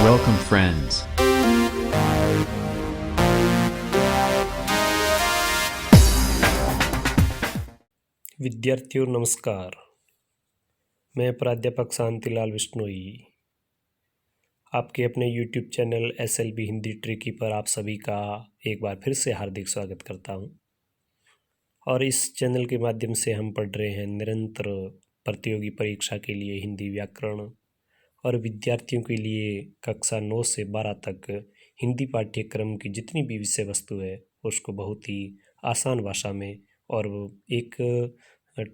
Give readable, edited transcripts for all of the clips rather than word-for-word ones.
Welcome, friends. विद्यार्थियों नमस्कार। मैं प्राध्यापक शांतिलाल बिश्नोई आपके अपने YouTube channel SLB Hindi tricky पर आप सभी का एक बार फिर से हार्दिक स्वागत करता हूं। और इस चैनल के माध्यम से हम पढ़ रहे हैं निरंतर प्रतियोगी परीक्षा के लिए हिंदी व्याकरण और विद्यार्थियों के लिए कक्षा 9 से 12 तक हिंदी पाठ्यक्रम की जितनी भी विषय वस्तु है उसको बहुत ही आसान भाषा में और एक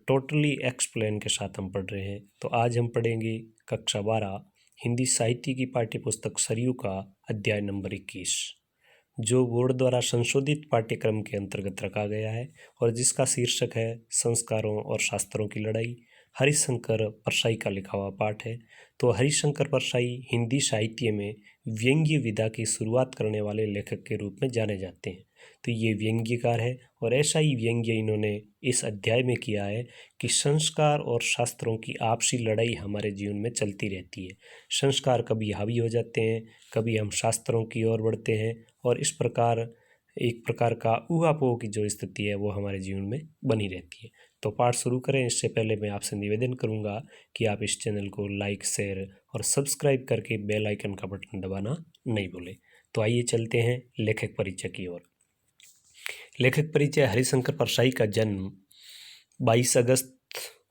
टोटली एक्सप्लेन के साथ हम पढ़ रहे हैं। तो आज हम पढ़ेंगे कक्षा 12 हिंदी साहित्य की पाठ्यपुस्तक सरयू का अध्याय नंबर 21, जो बोर्ड द्वारा संशोधित पाठ्यक्रम के अंतर्गत रखा गया है और जिसका शीर्षक है संस्कारों और शास्त्रों की लड़ाई। हरिशंकर परसाई का लिखा हुआ पाठ है। तो हरिशंकर परसाई हिंदी साहित्य में व्यंग्य विधा की शुरुआत करने वाले लेखक के रूप में जाने जाते हैं। तो ये व्यंग्यकार है और ऐसा ही व्यंग्य इन्होंने इस अध्याय में किया है कि संस्कार और शास्त्रों की आपसी लड़ाई हमारे जीवन में चलती रहती है। संस्कार कभी हावी हो जाते हैं, कभी हम शास्त्रों की ओर बढ़ते हैं और इस प्रकार एक प्रकार का ऊहापोह की जो स्थिति है वो हमारे जीवन में बनी रहती है। तो पाठ शुरू करें इससे पहले मैं आपसे निवेदन करूंगा कि आप इस चैनल को लाइक, शेयर और सब्सक्राइब करके बेल आइकन का बटन दबाना नहीं भूलें। तो आइए चलते हैं लेखक परिचय की ओर। लेखक परिचय। हरिशंकर परसाई का जन्म 22 अगस्त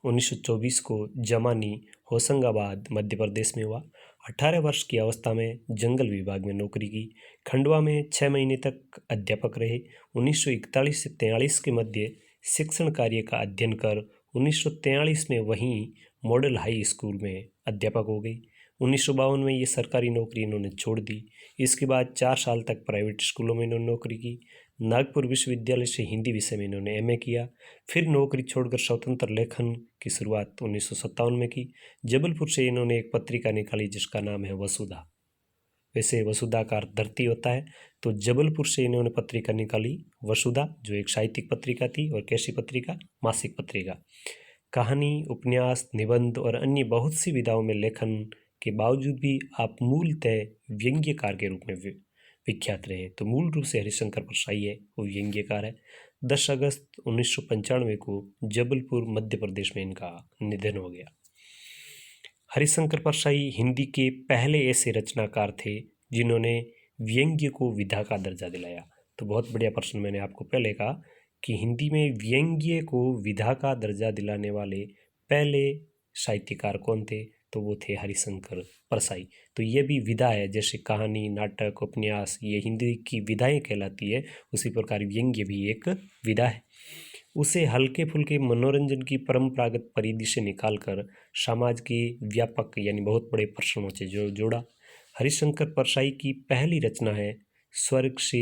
1924 को जमानी, होशंगाबाद, मध्य प्रदेश में हुआ। 18 वर्ष की अवस्था में जंगल विभाग में नौकरी की। खंडवा में 6 महीने तक अध्यापक रहे। 1941 से 43 के मध्य शिक्षण कार्य का अध्ययन कर 1943 में वहीं मॉडल हाई स्कूल में अध्यापक हो गई। 1952 में ये सरकारी नौकरी इन्होंने छोड़ दी। इसके बाद 4 साल तक प्राइवेट स्कूलों में इन्होंने नौकरी की। नागपुर विश्वविद्यालय से हिंदी विषय में इन्होंने एमए किया। फिर नौकरी छोड़कर स्वतंत्र लेखन की शुरुआत 1957 में की। जबलपुर से इन्होंने एक पत्रिका निकाली जिसका नाम है वसुधा। वैसे वसुधा का अर्थ धरती होता है, तो जबलपुर से इन्होंने पत्रिका निकाली वसुधा, जो एक साहित्यिक पत्रिका थी। और कैसी पत्रिका? मासिक पत्रिका। कहानी, उपन्यास, निबंध और अन्य बहुत सी विधाओं में लेखन के बावजूद भी आप मूलतः व्यंग्यकार के रूप में विख्यात रहे। तो मूल रूप से हरिशंकर परसाई है वो व्यंग्यकार है। 10 अगस्त 1995 को जबलपुर, मध्य प्रदेश में इनका निधन हो गया। हरिशंकर परसाई हिंदी के पहले ऐसे रचनाकार थे जिन्होंने व्यंग्य को विधा का दर्जा दिलाया। तो बहुत बढ़िया प्रश्न मैंने आपको पहले कहा कि हिंदी में व्यंग्य को विधा का दर्जा दिलाने वाले पहले साहित्यकार कौन थे? तो वो थे हरिशंकर परसाई। तो ये भी विधा है, जैसे कहानी, नाटक, उपन्यास ये हिंदी की विधाएं कहलाती है, उसी प्रकार व्यंग्य भी एक विधा है। उसे हल्के फुल्के मनोरंजन की परंपरागत परिधि से निकालकर समाज के व्यापक यानी बहुत बड़े प्रश्नों से जोड़ा। हरिशंकर परसाई की पहली रचना है स्वर्ग से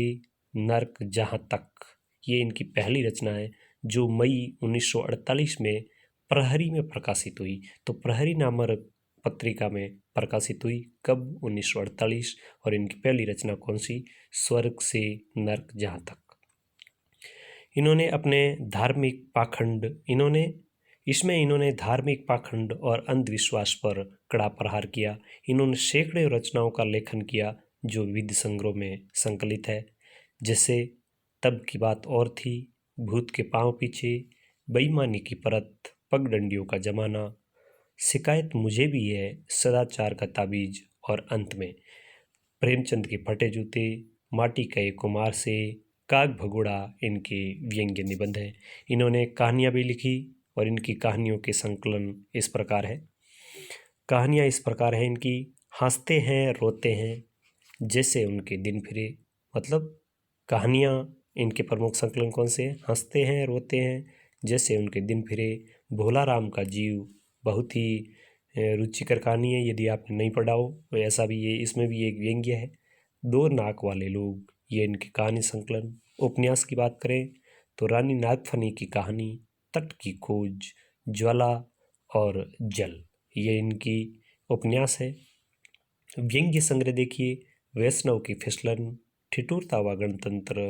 नर्क जहाँ तक। ये इनकी पहली रचना है जो मई 1948 में प्रहरी में प्रकाशित हुई। तो प्रहरी नामक पत्रिका में प्रकाशित हुई कब? 1948। और इनकी पहली रचना कौन सी? स्वर्ग से नर्क जहाँ तक। इन्होंने धार्मिक पाखंड और अंधविश्वास पर कड़ा प्रहार किया। इन्होंने सैकड़ों रचनाओं का लेखन किया जो विविध संग्रहों में संकलित है, जैसे तब की बात और थी, भूत के पांव पीछे, बेईमानी की परत, पगडंडियों का जमाना, शिकायत मुझे भी है, सदाचार का ताबीज और अंत में प्रेमचंद के फटे जूते, माटी का एक कुमार से, काग भगोड़ा इनके व्यंग्य निबंध हैं। इन्होंने कहानियाँ भी लिखी और इनकी कहानियों के संकलन इस प्रकार है। कहानियाँ इस प्रकार हैं इनकी: हंसते हैं रोते हैं जैसे उनके दिन फिरे। मतलब कहानियाँ इनके प्रमुख संकलन कौन से हैं? हंसते हैं रोते हैं जैसे उनके दिन फिरे, भोला राम का जीव, बहुत ही रुचिकर कहानी है, यदि आपने नहीं पढ़ा हो तो ऐसा भी ये इसमें भी एक व्यंग्य है। दो नाक वाले लोग, ये इनकी कहानी संकलन। उपन्यास की बात करें तो रानी नागफनी की कहानी, तट की खोज, ज्वाला और जल, ये इनकी उपन्यास है। व्यंग्य संग्रह देखिए: वैष्णव की फिसलन, ठिठुरता व गणतंत्र,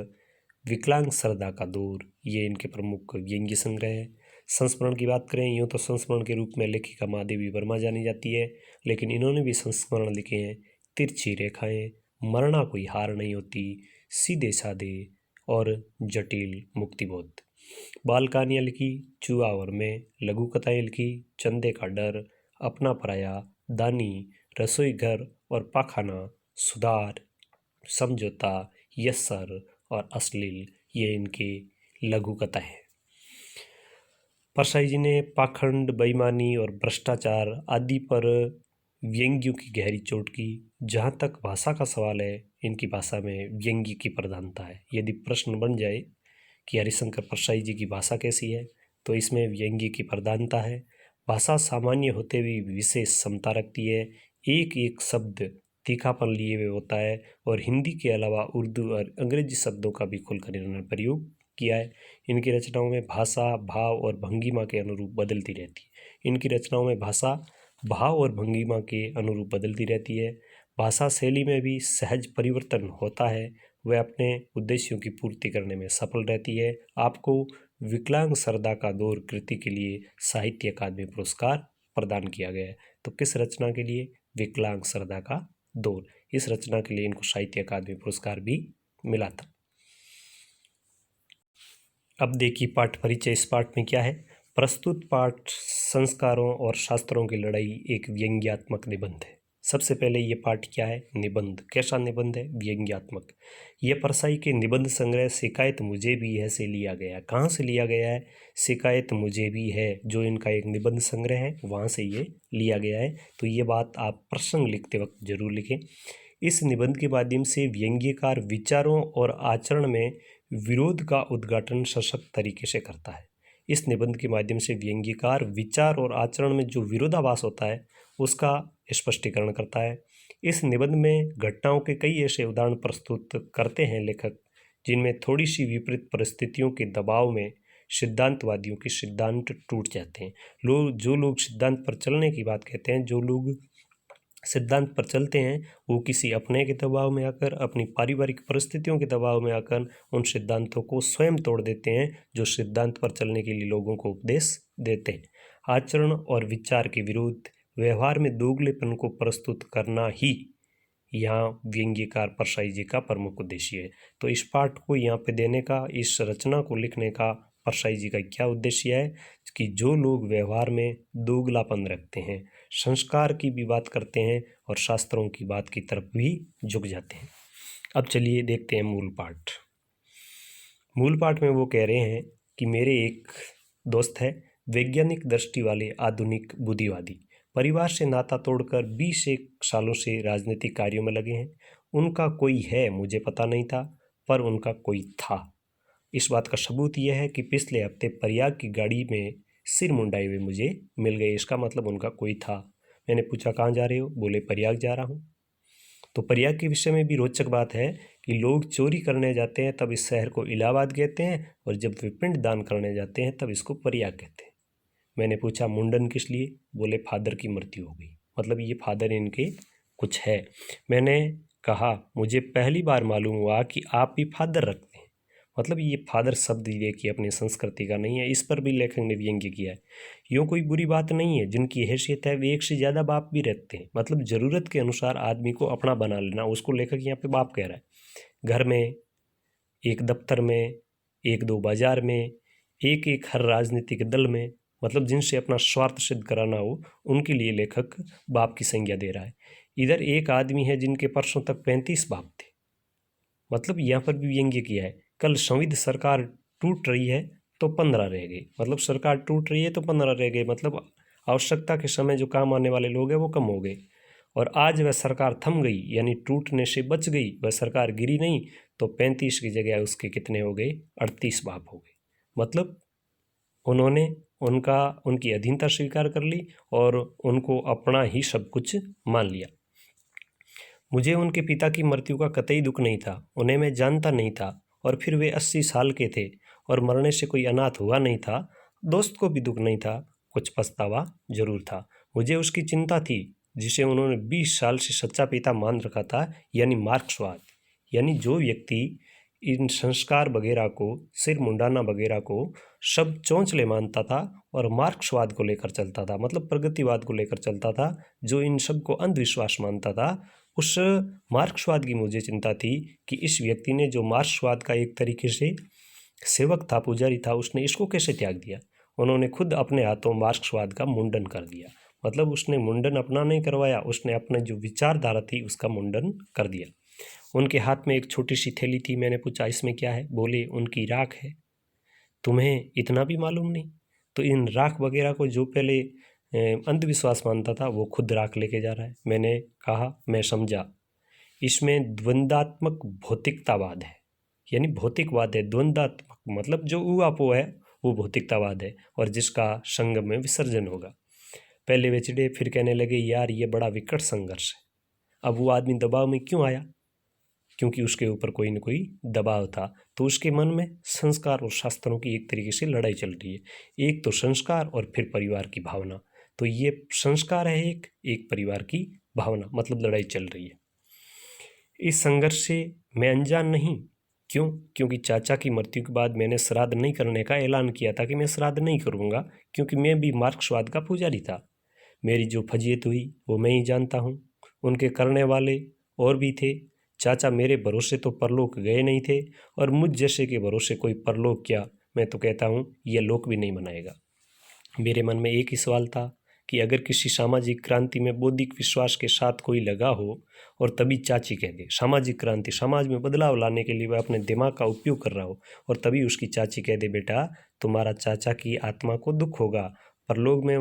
विकलांग श्रद्धा का दौर, ये इनके प्रमुख व्यंग्य संग्रह है। संस्मरण की बात करें, यूँ तो संस्मरण के रूप में लेखिका महादेवी वर्मा जानी जाती है, लेकिन इन्होंने भी संस्मरण लिखे हैं तिरछी रेखाएं, मरना कोई हार नहीं होती, सीधे साधे और जटिल मुक्तिबोध। बाल कहानियाँ लिखी चूहा और मैं, लघु कथाएं लिखी चंदे का डर, अपना पराया, दानी, रसोई घर और पाखाना, सुधार, समझौता, यस्सर और अश्लील, ये इनके लघु कथा है। परसाई जी ने पाखंड, बेईमानी और भ्रष्टाचार आदि पर व्यंग्यों की गहरी चोट की। जहाँ तक भाषा का सवाल है, इनकी भाषा में व्यंग्य की प्रधानता है। यदि प्रश्न बन जाए कि हरिशंकर परसाई जी की भाषा कैसी है, तो इसमें व्यंग्य की प्रधानता है। भाषा सामान्य होते हुए विशेष समता रखती है। एक एक शब्द तीखापन लिए हुए होता है और हिंदी के अलावा उर्दू और अंग्रेजी शब्दों का भी खुलकर इन्होंने प्रयोग किया है। इनकी रचनाओं में भाषा, भाव और भंगिमा के अनुरूप बदलती रहती है। इनकी रचनाओं में भाषा, भाव और भंगिमा के अनुरूप बदलती रहती है। भाषा शैली में भी सहज परिवर्तन होता है। वह अपने उद्देश्यों की पूर्ति करने में सफल रहती है। आपको विकलांग सरदा का दौर कृति के लिए साहित्य अकादमी पुरस्कार प्रदान किया गया है। तो किस रचना के लिए? विकलांग सरदा का दौर। इस रचना के लिए इनको साहित्य अकादमी पुरस्कार भी मिला था। अब देखिए पाठ परिचय। इस पाठ में क्या है? प्रस्तुत पाठ संस्कारों और शास्त्रों की लड़ाई एक व्यंग्यात्मक निबंध है। सबसे पहले ये पाठ क्या है? निबंध। कैसा निबंध है? व्यंग्यात्मक। यह परसाई के निबंध संग्रह शिकायत मुझे भी है से लिया गया है। कहाँ से लिया गया है? शिकायत मुझे भी है, जो इनका एक निबंध संग्रह है, वहाँ से ये लिया गया है। तो ये बात आप प्रसंग लिखते वक्त जरूर लिखें। इस निबंध के माध्यम से व्यंग्यकार विचारों और आचरण में विरोध का उद्घाटन सशक्त तरीके से करता है। इस निबंध के माध्यम से व्यंग्यकार विचार और आचरण में जो विरोधाभास होता है उसका स्पष्टीकरण करता है। इस निबंध में घटनाओं के कई ऐसे उदाहरण प्रस्तुत करते हैं लेखक, जिनमें थोड़ी सी विपरीत परिस्थितियों के दबाव में सिद्धांतवादियों के सिद्धांत टूट जाते हैं। जो लोग सिद्धांत पर चलने की बात कहते हैं, जो लोग सिद्धांत पर चलते हैं, वो किसी अपने के दबाव में आकर, अपनी पारिवारिक परिस्थितियों के दबाव में आकर उन सिद्धांतों को स्वयं तोड़ देते हैं जो सिद्धांत पर चलने के लिए लोगों को उपदेश देते हैं। आचरण और विचार के विरुद्ध व्यवहार में दोगलेपन को प्रस्तुत करना ही यहाँ व्यंग्यकार परसाई जी का प्रमुख उद्देश्य है। तो इस पाठ को यहाँ पे देने का, इस रचना को लिखने का परसाई जी का क्या उद्देश्य है कि जो लोग व्यवहार में दोगलापन रखते हैं, संस्कार की भी बात करते हैं और शास्त्रों की बात की तरफ भी झुक जाते हैं। अब चलिए देखते हैं मूल पाठ। मूल पाठ में वो कह रहे हैं कि मेरे एक दोस्त है, वैज्ञानिक दृष्टि वाले आधुनिक बुद्धिवादी, परिवार से नाता तोड़कर 20 एक सालों से राजनीतिक कार्यों में लगे हैं। उनका कोई है मुझे पता नहीं था, पर उनका कोई था। इस बात का सबूत यह है कि पिछले हफ्ते प्रयाग की गाड़ी में सिर मुंडाए हुए मुझे मिल गए। इसका मतलब उनका कोई था। मैंने पूछा कहाँ जा रहे हो? बोले प्रयाग जा रहा हूँ। तो प्रयाग के विषय में भी रोचक बात है कि लोग चोरी करने जाते हैं तब इस शहर को इलाहाबाद कहते हैं, और जब वे पिंड दान करने जाते हैं तब इसको प्रयाग कहते हैं। मैंने पूछा मुंडन किस लिए? बोले फादर की मृत्यु हो गई। मतलब ये फादर इनके कुछ है। मैंने कहा मुझे पहली बार मालूम हुआ कि आप भी फादर रखते हैं। मतलब ये फादर शब्द ये कि अपनी संस्कृति का नहीं है। इस पर भी लेखक ने व्यंग्य किया है। यूँ कोई बुरी बात नहीं है, जिनकी हैसियत है वे एक से ज़्यादा बाप भी रखते हैं। मतलब ज़रूरत के अनुसार आदमी को अपना बना लेना, उसको लेखक यहाँ पे बाप कह रहा है। घर में, एक दफ्तर में, एक दो बाजार में, एक एक हर राजनीतिक दल में, मतलब जिनसे अपना स्वार्थ सिद्ध कराना हो, उनके लिए लेखक बाप की संज्ञा दे रहा है। इधर एक आदमी है जिनके परसों तक 35 बाप थे। मतलब यहाँ पर भी व्यंग्य किया है। कल संविध सरकार टूट रही है तो 15 रह गए। मतलब सरकार टूट रही है तो 15 रह गए। मतलब आवश्यकता के समय जो काम आने वाले लोग हैं वो कम हो गए। और आज वह सरकार थम गई, यानी टूटने से बच गई, वह सरकार गिरी नहीं, तो 35 की जगह उसके कितने हो गए? 38 बाप हो गए। मतलब उन्होंने उनकी अधीनता स्वीकार कर ली और उनको अपना ही सब कुछ मान लिया। मुझे उनके पिता की मृत्यु का कतई दुख नहीं था। उन्हें मैं जानता नहीं था, और फिर वे 80 साल के थे और मरने से कोई अनाथ हुआ नहीं था। दोस्त को भी दुख नहीं था, कुछ पछतावा जरूर था। मुझे उसकी चिंता थी जिसे उन्होंने 20 साल से सच्चा पिता मान रखा था, यानी मार्क्सवाद। यानी जो व्यक्ति इन संस्कार वगैरह को, सिर मुंडाना वगैरह को सब चौंचले मानता था और मार्क्सवाद को लेकर चलता था, मतलब प्रगतिवाद को लेकर चलता था, जो इन सब को अंधविश्वास मानता था, उस मार्क्सवाद की मुझे चिंता थी कि इस व्यक्ति ने जो मार्क्सवाद का एक तरीके से सेवक था, पुजारी था, उसने इसको कैसे त्याग दिया। उन्होंने खुद अपने हाथों मार्क्सवाद का मुंडन कर दिया। मतलब उसने मुंडन अपना नहीं करवाया, उसने अपने जो विचारधारा थी उसका मुंडन कर दिया। उनके हाथ में एक छोटी सी थैली थी। मैंने पूछा इसमें क्या है? बोले उनकी राख है। तुम्हें इतना भी मालूम नहीं? तो इन राख वगैरह को जो पहले अंधविश्वास मानता था वो खुद राख लेके जा रहा है। मैंने कहा मैं समझा, इसमें द्वंद्वात्मक भौतिकतावाद है, यानी भौतिकवाद है। द्वंद्वात्मक मतलब जो ऊहापोह है वो भौतिकतावाद है, और जिसका संगम में विसर्जन होगा। पहले वे चिढ़े, फिर कहने लगे यार ये बड़ा विकट संघर्ष है। अब वो आदमी दबाव में क्यों आया? क्योंकि उसके ऊपर कोई न कोई दबाव था। तो उसके मन में संस्कार और शास्त्रों की एक तरीके से लड़ाई चल रही है। एक तो संस्कार और फिर परिवार की भावना। तो ये संस्कार है एक परिवार की भावना, मतलब लड़ाई चल रही है। इस संघर्ष से मैं अनजान नहीं। क्यों? क्योंकि चाचा की मृत्यु के बाद मैंने श्राद्ध नहीं करने का ऐलान किया था कि मैं श्राद्ध नहीं करूँगा, क्योंकि मैं भी मार्क्सवाद का पुजारी था। मेरी जो फजीयत हुई वो मैं ही जानता हूँ, उनके करने वाले और भी थे। चाचा मेरे भरोसे तो परलोक गए नहीं थे, और मुझ जैसे के भरोसे कोई परलोक क्या, मैं तो कहता हूँ यह लोक भी नहीं मनाएगा। मेरे मन में एक ही सवाल था कि अगर किसी सामाजिक क्रांति में बौद्धिक विश्वास के साथ कोई लगा हो और तभी चाची कह दे, सामाजिक क्रांति, समाज में बदलाव लाने के लिए वह अपने दिमाग का उपयोग कर रहा हो, और तभी उसकी चाची कह दे बेटा तुम्हारा चाचा की आत्मा को दुख होगा, परलोक में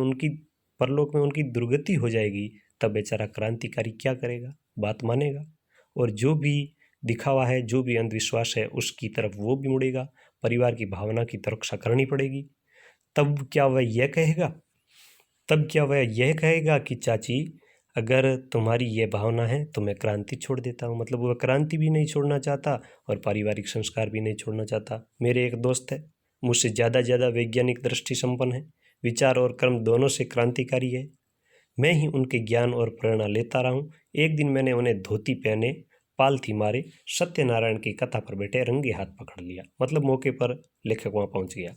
उनकी दुर्गति हो जाएगी, तब बेचारा क्रांतिकारी क्या करेगा? बात मानेगा? और जो भी दिखावा है, जो भी अंधविश्वास है, उसकी तरफ वो भी मुड़ेगा। परिवार की भावना की तो रक्षा करनी पड़ेगी। तब क्या वह यह कहेगा कि चाची अगर तुम्हारी ये भावना है तो मैं क्रांति छोड़ देता हूँ। मतलब वह क्रांति भी नहीं छोड़ना चाहता और पारिवारिक संस्कार भी नहीं छोड़ना चाहता। मेरे एक दोस्त है, मुझसे ज़्यादा वैज्ञानिक दृष्टि संपन्न है, विचार और कर्म दोनों से क्रांतिकारी है। मैं ही उनके ज्ञान और प्रेरणा लेता रहा हूँ। एक दिन मैंने उन्हें धोती पहने, पालथी मारे, सत्यनारायण की कथा पर बैठे रंगे हाथ पकड़ लिया। मतलब मौके पर लेखक वहाँ पहुँच गया।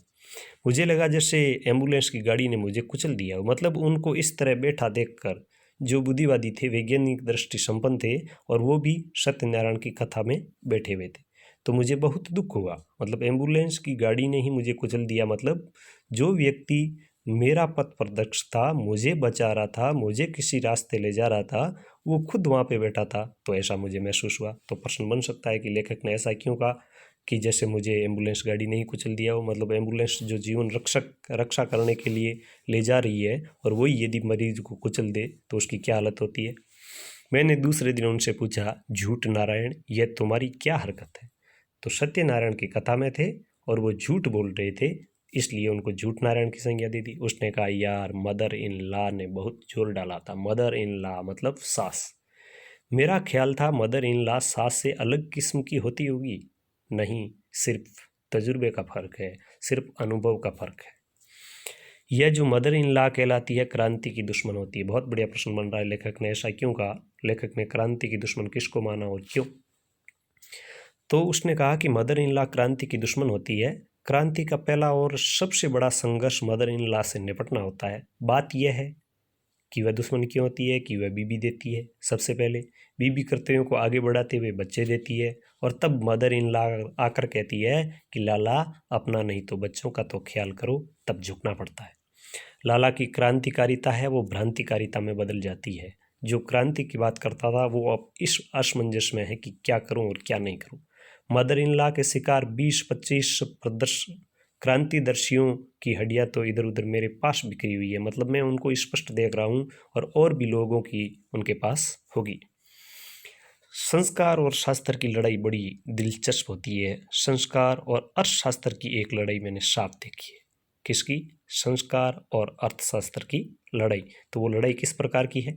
मुझे लगा जैसे एम्बुलेंस की गाड़ी ने मुझे कुचल दिया। मतलब उनको इस तरह बैठा देखकर, जो बुद्धिवादी थे, वैज्ञानिक दृष्टि संपन्न थे, और वो भी सत्यनारायण की कथा में बैठे हुए थे, तो मुझे बहुत दुख हुआ। मतलब एम्बुलेंस की गाड़ी ने ही मुझे कुचल दिया। मतलब जो व्यक्ति मेरा पथ प्रदर्शक था, मुझे बचा रहा था, मुझे किसी रास्ते ले जा रहा था, वो खुद वहाँ पे बैठा था। तो ऐसा मुझे महसूस हुआ। तो प्रश्न बन सकता है कि लेखक ने ऐसा क्यों कहा कि जैसे मुझे एम्बुलेंस गाड़ी नहीं कुचल दिया हो। मतलब एम्बुलेंस जो जीवन रक्षा करने के लिए ले जा रही है, और वही यदि मरीज को कुचल दे तो उसकी क्या हालत होती है। मैंने दूसरे दिन उनसे पूछा, झूठ नारायण, यह तुम्हारी क्या हरकत है? तो सत्यनारायण की कथा में थे और वो झूठ बोल रहे थे, इसलिए उनको झूठ नारायण की संज्ञा दे दी। उसने कहा यार मदर इन लॉ ने बहुत जोर डाला था। मदर इन लॉ मतलब सास। मेरा ख्याल था मदर इन लॉ सास से अलग किस्म की होती होगी। नहीं, सिर्फ तजुर्बे का फर्क है, सिर्फ अनुभव का फर्क है। यह जो मदर इन लॉ कहलाती है क्रांति की दुश्मन होती है। बहुत बढ़िया प्रश्न बन रहा है, लेखक ने ऐसा क्यों कहा? लेखक ने क्रांति की दुश्मन किसको माना और क्यों? तो उसने कहा कि मदर इन लॉ क्रांति की दुश्मन होती है। क्रांति का पहला और सबसे बड़ा संघर्ष मदर इन लॉ से निपटना होता है। बात यह है कि वह दुश्मन क्यों होती है कि वह बीबी देती है। सबसे पहले बीबी कर्तव्यों को आगे बढ़ाते हुए बच्चे देती है, और तब मदर इन लॉ आकर कहती है कि लाला अपना नहीं तो बच्चों का तो ख्याल करो। तब झुकना पड़ता है। लाला की क्रांतिकारिता है वो भ्रांतिकारिता में बदल जाती है। जो क्रांति की बात करता था वो अब इस असमंजस में है कि क्या करूं और क्या नहीं करूं। मदर इन लॉ के शिकार 20-25 क्रांतिदर्शियों की हड्डियां तो इधर उधर मेरे पास बिखरी हुई है। मतलब मैं उनको स्पष्ट देख रहा हूँ, और भी लोगों की उनके पास होगी। संस्कार और शास्त्र की लड़ाई बड़ी दिलचस्प होती है। संस्कार और अर्थशास्त्र की एक लड़ाई मैंने साफ देखी है। किसकी? संस्कार और अर्थशास्त्र की लड़ाई। तो वो लड़ाई किस प्रकार की है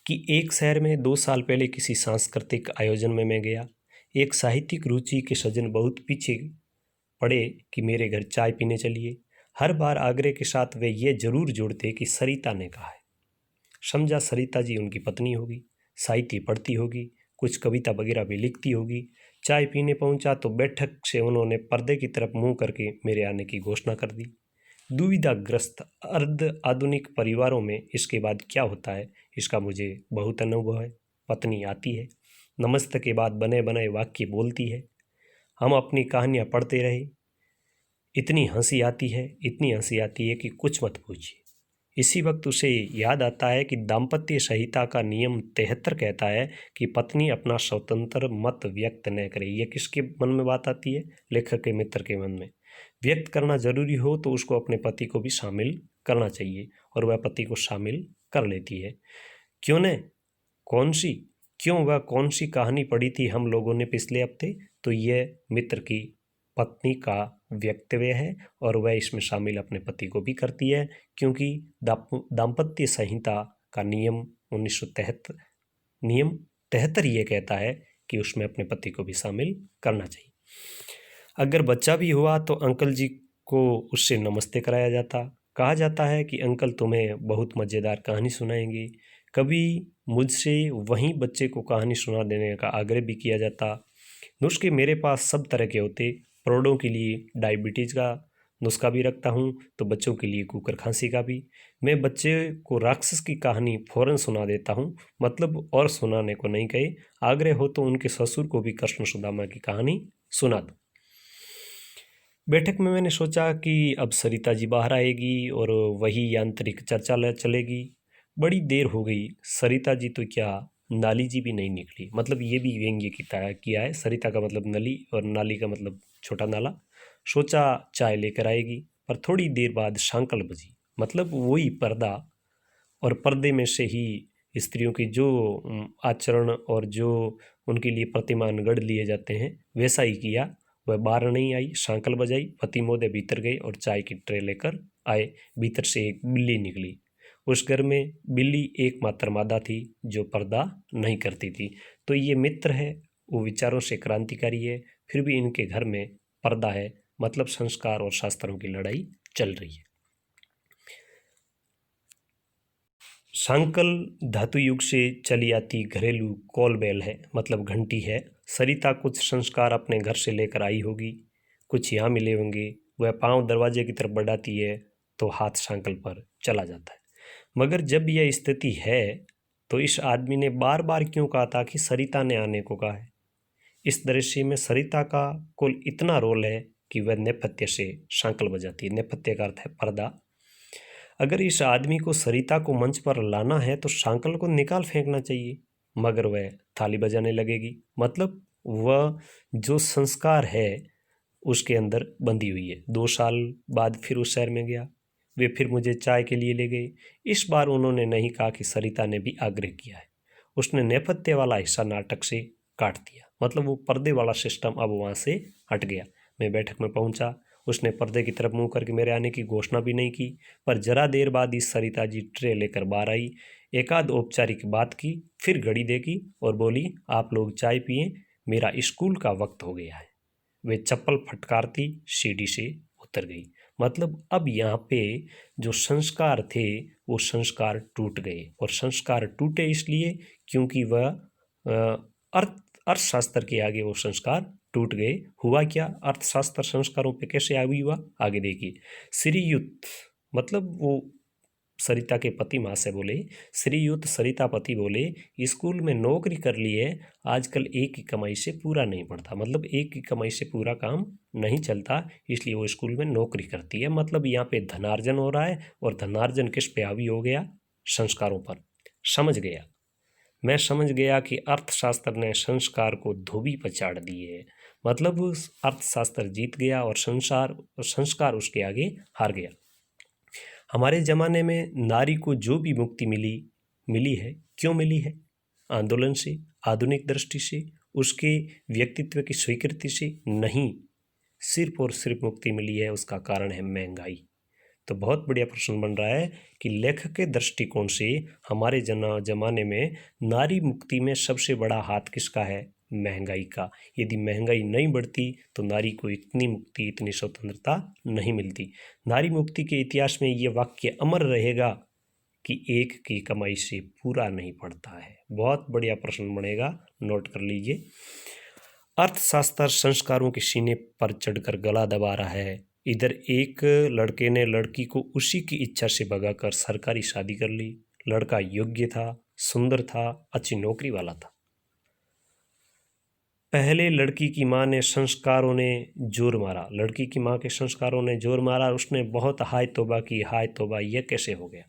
कि एक शहर में 2 साल पहले किसी सांस्कृतिक आयोजन में मैं गया। एक साहित्यिक रुचि के सज्जन बहुत पीछे पड़े कि मेरे घर चाय पीने चलिए। हर बार आग्रह के साथ वे ये जरूर जोड़ते कि सरिता ने कहा है। समझा सरिता जी उनकी पत्नी होगी, साहित्य पढ़ती होगी, कुछ कविता वगैरह भी लिखती होगी। चाय पीने पहुंचा तो बैठक से उन्होंने पर्दे की तरफ मुंह करके मेरे आने की घोषणा कर दी। दुविधाग्रस्त अर्ध आधुनिक परिवारों में इसके बाद क्या होता है इसका मुझे बहुत अनुभव है। पत्नी आती है, नमस्ते के बाद बने बनाए वाक्य बोलती है। हम अपनी कहानियाँ पढ़ते रहे। इतनी हंसी आती है, इतनी हंसी आती है कि कुछ मत पूछिए। इसी वक्त उसे याद आता है कि दाम्पत्य संहिता का नियम 73 कहता है कि पत्नी अपना स्वतंत्र मत व्यक्त न करे। यह किसके मन में बात आती है? लेखक के मित्र के मन में। व्यक्त करना जरूरी हो तो उसको अपने पति को भी शामिल करना चाहिए, और वह पति को शामिल कर लेती है। क्यों न? वह कौन सी कहानी पढ़ी थी हम लोगों ने पिछले हफ्ते? तो यह मित्र की पत्नी का वक्तव्य है, और वह इसमें शामिल अपने पति को भी करती है, क्योंकि दाम्पत्य संहिता का नियम 73 ये कहता है कि उसमें अपने पति को भी शामिल करना चाहिए। अगर बच्चा भी हुआ तो अंकल जी को उससे नमस्ते कराया जाता। कहा जाता है कि अंकल तुम्हें बहुत मज़ेदार कहानी सुनाएंगे। कभी मुझसे वहीं बच्चे को कहानी सुना देने का आग्रह भी किया जाता। नुस्खे मेरे पास सब तरह के होते। प्रौढ़ों के लिए डायबिटीज़ का नुस्खा भी रखता हूँ, तो बच्चों के लिए कुकर खांसी का भी। मैं बच्चे को राक्षस की कहानी फौरन सुना देता हूँ, मतलब और सुनाने को नहीं कहे। आग्रह हो तो उनके ससुर को भी कृष्ण सुदामा की कहानी सुना दो। बैठक में मैंने सोचा कि अब सरिता जी बाहर आएगी और वही यांत्रिक चर्चा चलेगी। बड़ी देर हो गई, सरिता जी तो क्या नाली जी भी नहीं निकली। मतलब ये भी व्यंग्य किया है। सरिता का मतलब नली और नाली का मतलब छोटा नाला। सोचा चाय लेकर आएगी, पर थोड़ी देर बाद शांकल बजी, मतलब वही पर्दा, और पर्दे में से ही स्त्रियों की जो आचरण और जो उनके लिए प्रतिमान गढ़ लिए जाते हैं वैसा ही किया। वह बाहर नहीं आई, शांकल बजाई, पति मोदे भीतर गए और चाय की ट्रे लेकर आए। भीतर से एक बिल्ली निकली। उस घर में बिल्ली एकमात्र मादा थी जो पर्दा नहीं करती थी। तो ये मित्र है, वो विचारों से क्रांतिकारी है, फिर भी इनके घर में पर्दा है, मतलब संस्कार और शास्त्रों की लड़ाई चल रही है। शांकल धातु युग से चली आती घरेलू कॉल बेल है, मतलब घंटी है। सरिता कुछ संस्कार अपने घर से लेकर आई होगी, कुछ यहाँ मिले होंगे। वह पांव दरवाजे की तरफ बढ़ाती है तो हाथ शांकल पर चला जाता है। मगर जब यह स्थिति है तो इस आदमी ने बार बार क्यों कहा था कि सरिता ने आने को कहा है? इस दृश्य में सरिता का कुल इतना रोल है कि वह नेपथ्य से शांकल बजाती है। नेपथ्य का अर्थ है पर्दा। अगर इस आदमी को सरिता को मंच पर लाना है तो शांकल को निकाल फेंकना चाहिए, मगर वह थाली बजाने लगेगी। मतलब वह जो संस्कार है उसके अंदर बंधी हुई है। 2 साल बाद फिर उस शहर में गया, वे फिर मुझे चाय के लिए ले गए। इस बार उन्होंने नहीं कहा कि सरिता ने भी आग्रह किया है। उसने नेपथ्य वाला हिस्सा नाटक से काट दिया, मतलब वो पर्दे वाला सिस्टम अब वहाँ से हट गया। मैं बैठक में पहुँचा, उसने पर्दे की तरफ मुंह करके मेरे आने की घोषणा भी नहीं की, पर जरा देर बाद ही सरिता जी ट्रे लेकर बाहर आई, एकाध औपचारिक बात की, फिर घड़ी देखी और बोली, आप लोग चाय पिए, मेरा स्कूल का वक्त हो गया है। वे चप्पल फटकारती सीढ़ी से उतर गई। मतलब अब यहाँ पे जो संस्कार थे वो संस्कार टूट गए, और संस्कार टूटे इसलिए क्योंकि वह अर्थशास्त्र के आगे वो संस्कार टूट गए। हुआ क्या? अर्थशास्त्र संस्कारों पे कैसे हावी हुआ, आगे देखिए। श्रीयुत, मतलब वो सरिता के पति माँ से बोले, श्रीयुत सरिता पति बोले, स्कूल में नौकरी कर ली है, आजकल एक की कमाई से पूरा नहीं पड़ता। मतलब एक की कमाई से पूरा काम नहीं चलता, इसलिए वो स्कूल में नौकरी करती है। मतलब यहाँ पे धनार्जन हो रहा है, और धनार्जन किस पे हावी हो गया? संस्कारों पर। मैं समझ गया कि अर्थशास्त्र ने संस्कार को धोबी पर चाड़ दिए। मतलब अर्थशास्त्र जीत गया और संस्कार उसके आगे हार गया। हमारे ज़माने में नारी को जो भी मुक्ति मिली है, क्यों मिली है? आंदोलन से, आधुनिक दृष्टि से, उसके व्यक्तित्व की स्वीकृति से नहीं। सिर्फ और सिर्फ मुक्ति मिली है, उसका कारण है महंगाई। तो बहुत बढ़िया प्रश्न बन रहा है कि लेखक के दृष्टिकोण से हमारे जमाने में नारी मुक्ति में सबसे बड़ा हाथ किसका है? महंगाई का। यदि महंगाई नहीं बढ़ती तो नारी को इतनी मुक्ति, इतनी स्वतंत्रता नहीं मिलती। नारी मुक्ति के इतिहास में ये वाक्य अमर रहेगा कि एक की कमाई से पूरा नहीं पड़ता है। बहुत बढ़िया प्रश्न बनेगा, नोट कर लीजिए। अर्थशास्त्र संस्कारों के सीने पर चढ़कर गला दबा रहा है। इधर एक लड़के ने लड़की को उसी की इच्छा से भगाकर सरकारी शादी कर ली। लड़का योग्य था, सुंदर था, अच्छी नौकरी वाला था। पहले लड़की की माँ ने संस्कारों ने जोर मारा, लड़की की माँ के संस्कारों ने जोर मारा। उसने बहुत हाय तौबा की, हाय तौबा, यह कैसे हो गया।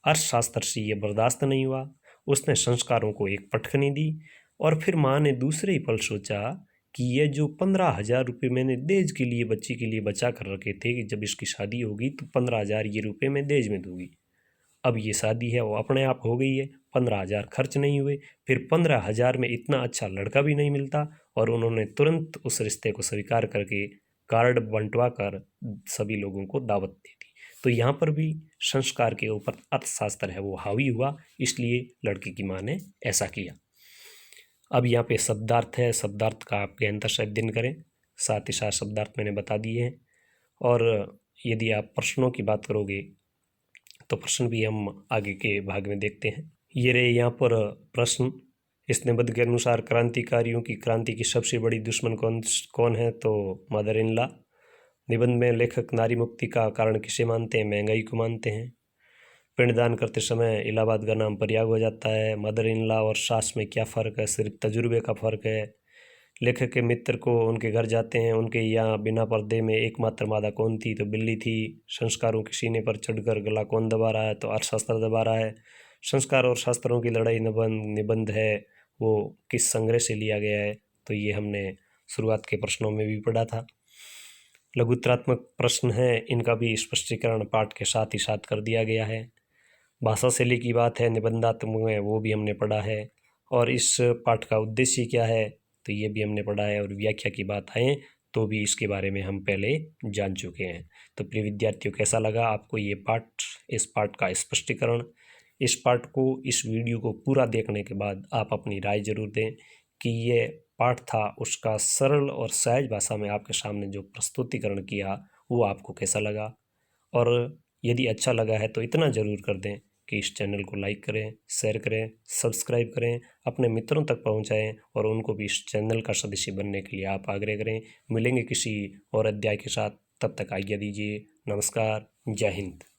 अर्थशास्त्र से ये बर्दाश्त नहीं हुआ। उसने संस्कारों को एक पटखनी दी और फिर माँ ने दूसरे ही पल सोचा कि ये जो 15,000 रुपये मैंने दहेज के लिए बच्ची के लिए बचा कर रखे थे कि जब इसकी शादी होगी तो 15,000 ये रुपये मैं दहेज में दूंगी। अब ये शादी है वो अपने आप हो गई है, 15,000 खर्च नहीं हुए, फिर 15,000 में इतना अच्छा लड़का भी नहीं मिलता। और उन्होंने तुरंत उस रिश्ते को स्वीकार करके कार्ड बंटवा कर सभी लोगों को दावत दे दी। तो यहाँ पर भी संस्कार के ऊपर अर्थशास्त्र है वो हावी हुआ, इसलिए लड़की की माँ ने ऐसा किया। अब यहाँ पे शब्दार्थ है, शब्दार्थ का आप गहनता से अध्ययन करें, साथ ही साथ शब्दार्थ मैंने बता दिए हैं। और यदि आप प्रश्नों की बात करोगे तो प्रश्न भी हम आगे के भाग में देखते हैं। ये रहे यहाँ पर प्रश्न। इस निबंध के अनुसार क्रांतिकारियों की क्रांति की सबसे बड़ी दुश्मन कौन है, तो मदर इन लॉ। निबंध में लेखक नारी मुक्ति का कारण किसे मानते हैं, महंगाई को मानते हैं। पिंडदान करते समय इलाहाबाद का नाम प्रयाग हो जाता है। मदर इन लॉ और सास में क्या फ़र्क है, सिर्फ तजुर्बे का फ़र्क है। लेखक के मित्र को उनके घर जाते हैं, उनके यहाँ बिना पर्दे में एकमात्र मादा कौन थी, तो बिल्ली थी। संस्कारों के सीने पर चढ़कर गला कौन दबा रहा है, तो अर्थशास्त्र दबा रहा है। संस्कार और शास्त्रों की लड़ाई निबंध है वो किस संग्रह से लिया गया है, तो ये हमने शुरुआत के प्रश्नों में भी पढ़ा था। लघुत्रात्मक प्रश्न हैं, इनका भी स्पष्टीकरण पाठ के साथ ही साथ कर दिया गया है। भाषा शैली की बात है निबंधात्मक में, वो भी हमने पढ़ा है। और इस पाठ का उद्देश्य क्या है, तो ये भी हमने पढ़ा है। और व्याख्या की बात आए तो भी इसके बारे में हम पहले जान चुके हैं। तो प्रिय विद्यार्थियों, कैसा लगा आपको ये पाठ, इस पाठ का स्पष्टीकरण। इस पाठ को, इस वीडियो को पूरा देखने के बाद आप अपनी राय जरूर दें कि ये पाठ था उसका सरल और सहज भाषा में आपके सामने जो प्रस्तुतिकरण किया वो आपको कैसा लगा। और यदि अच्छा लगा है तो इतना ज़रूर कर दें कि इस चैनल को लाइक करें, शेयर करें, सब्सक्राइब करें, अपने मित्रों तक पहुंचाएं और उनको भी इस चैनल का सदस्य बनने के लिए आप आग्रह करें। मिलेंगे किसी और अध्याय के साथ, तब तक आज्ञा दीजिए। नमस्कार, जय हिंद।